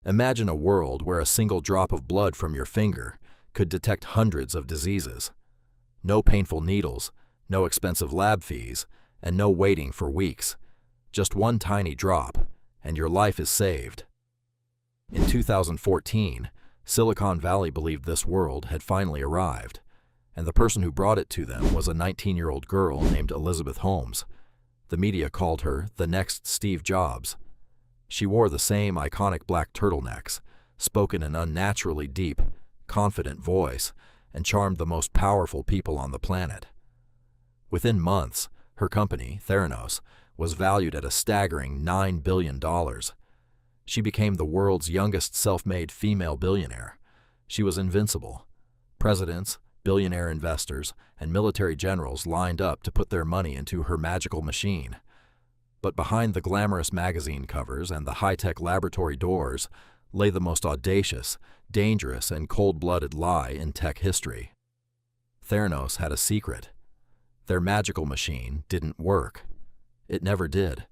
Imagine a world where a single drop of blood from your finger could detect hundreds of diseases. No painful needles, no expensive lab fees, and no waiting for weeks. Just one tiny drop, and your life is saved. In 2014, Silicon Valley believed this world had finally arrived, and the person who brought it to them was a 19-year-old girl named Elizabeth Holmes. The media called her the next Steve Jobs. She wore the same iconic black turtlenecks, spoke in an unnaturally deep, confident voice, and charmed the most powerful people on the planet. Within months, her company, Theranos, was valued at a staggering $9 billion. She became the world's youngest self-made female billionaire. She was invincible. Presidents, billionaire investors, and military generals lined up to put their money into her magical machine. But behind the glamorous magazine covers and the high-tech laboratory doors lay the most audacious, dangerous, and cold-blooded lie in tech history. Theranos had a secret. Their magical machine didn't work. It never did.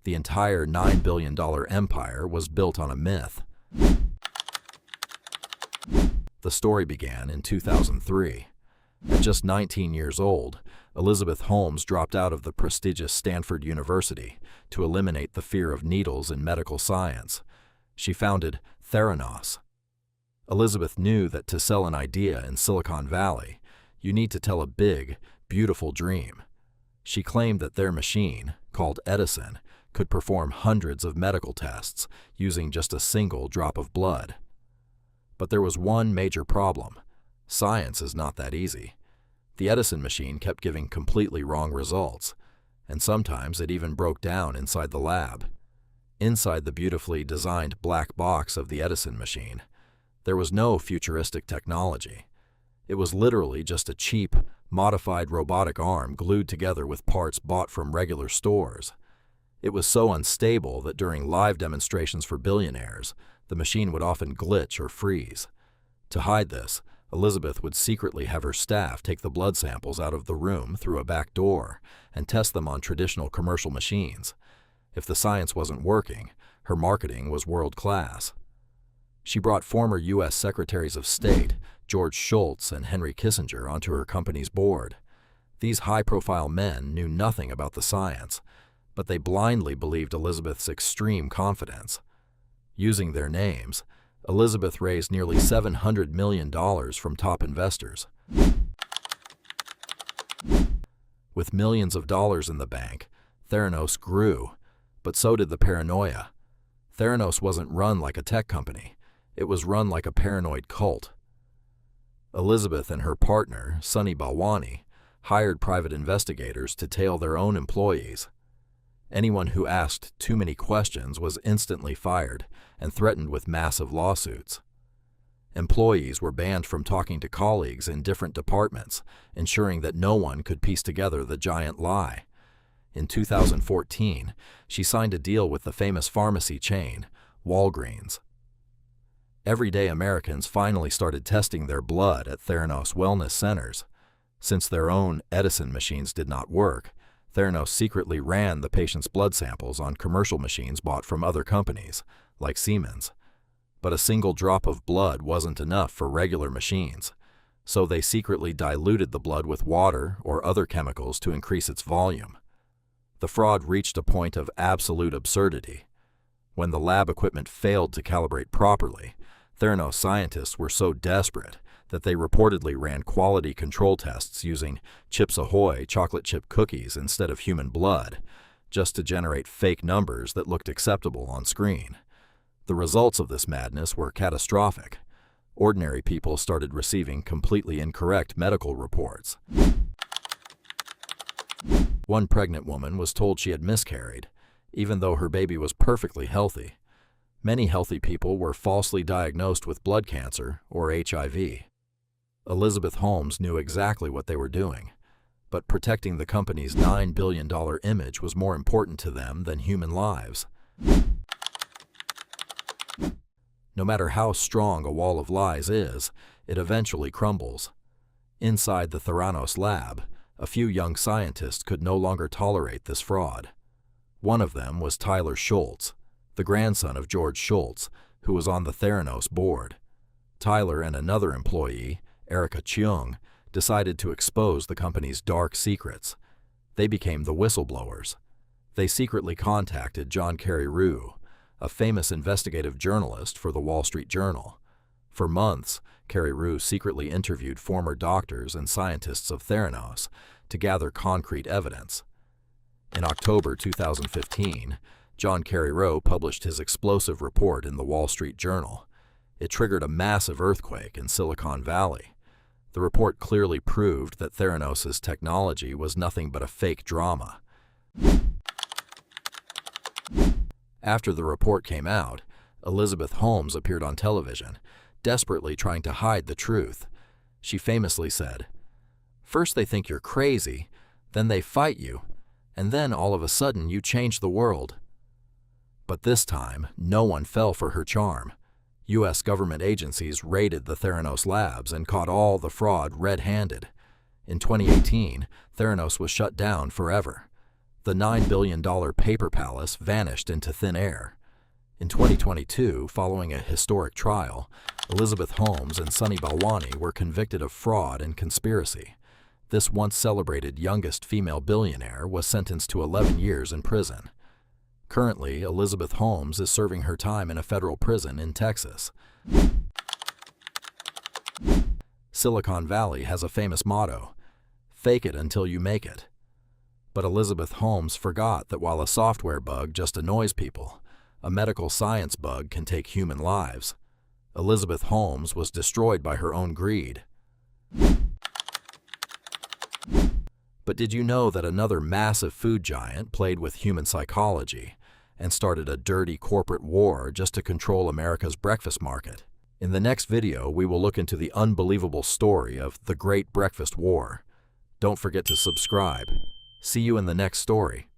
The entire $9 billion empire was built on a myth. The story began in 2003. At just 19 years old, Elizabeth Holmes dropped out of the prestigious Stanford University to eliminate the fear of needles in medical science. She founded Theranos. Elizabeth knew that to sell an idea in Silicon Valley, you need to tell a big, beautiful dream. She claimed that their machine, called Edison, could perform hundreds of medical tests using just a single drop of blood. But there was one major problem. Science is not that easy. The Edison machine kept giving completely wrong results, and sometimes it even broke down inside the lab. Inside the beautifully designed black box of the Edison machine, there was no futuristic technology. It was literally just a cheap, modified robotic arm glued together with parts bought from regular stores. It was so unstable that during live demonstrations for billionaires, the machine would often glitch or freeze. To hide this, Elizabeth would secretly have her staff take the blood samples out of the room through a back door and test them on traditional commercial machines. If the science wasn't working, her marketing was world-class. She brought former U.S. Secretaries of State, George Shultz and Henry Kissinger, onto her company's board. These high-profile men knew nothing about the science, but they blindly believed Elizabeth's extreme confidence. Using their names, Elizabeth raised nearly $700 million from top investors. With millions of dollars in the bank, Theranos grew, but so did the paranoia. Theranos wasn't run like a tech company. It was run like a paranoid cult. Elizabeth and her partner, Sunny Balwani, hired private investigators to tail their own employees. Anyone who asked too many questions was instantly fired and threatened with massive lawsuits. Employees were banned from talking to colleagues in different departments, ensuring that no one could piece together the giant lie. In 2014, she signed a deal with the famous pharmacy chain, Walgreens. Everyday Americans finally started testing their blood at Theranos wellness centers. Since their own Edison machines did not work, Theranos secretly ran the patient's blood samples on commercial machines bought from other companies, like Siemens. But a single drop of blood wasn't enough for regular machines, so they secretly diluted the blood with water or other chemicals to increase its volume. The fraud reached a point of absolute absurdity. When the lab equipment failed to calibrate properly, Theranos scientists were so desperate that they reportedly ran quality control tests using Chips Ahoy chocolate chip cookies instead of human blood, just to generate fake numbers that looked acceptable on screen. The results of this madness were catastrophic. Ordinary people started receiving completely incorrect medical reports. One pregnant woman was told she had miscarried, even though her baby was perfectly healthy. Many healthy people were falsely diagnosed with blood cancer, or HIV. Elizabeth Holmes knew exactly what they were doing, but protecting the company's $9 billion image was more important to them than human lives. No matter how strong a wall of lies is, it eventually crumbles. Inside the Theranos lab, a few young scientists could no longer tolerate this fraud. One of them was Tyler Shultz, the grandson of George Shultz, who was on the Theranos board. Tyler and another employee, Erica Cheung, decided to expose the company's dark secrets. They became the whistleblowers. They secretly contacted John Carreyrou, a famous investigative journalist for the Wall Street Journal. For months, Carreyrou secretly interviewed former doctors and scientists of Theranos to gather concrete evidence. In October 2015, John Carreyrou published his explosive report in the Wall Street Journal. It triggered a massive earthquake in Silicon Valley. The report clearly proved that Theranos' technology was nothing but a fake drama. After the report came out, Elizabeth Holmes appeared on television, desperately trying to hide the truth. She famously said, "First they think you're crazy, then they fight you, and then all of a sudden you change the world." But this time, no one fell for her charm. U.S. government agencies raided the Theranos labs and caught all the fraud red-handed. In 2018, Theranos was shut down forever. The $9 billion paper palace vanished into thin air. In 2022, following a historic trial, Elizabeth Holmes and Sunny Balwani were convicted of fraud and conspiracy. This once celebrated youngest female billionaire was sentenced to 11 years in prison. Currently, Elizabeth Holmes is serving her time in a federal prison in Texas. Silicon Valley has a famous motto, "Fake it until you make it." But Elizabeth Holmes forgot that while a software bug just annoys people, a medical science bug can take human lives. Elizabeth Holmes was destroyed by her own greed. But did you know that another massive food giant played with human psychology and started a dirty corporate war just to control America's breakfast market? In the next video, we will look into the unbelievable story of the Great Breakfast War. Don't forget to subscribe. See you in the next story.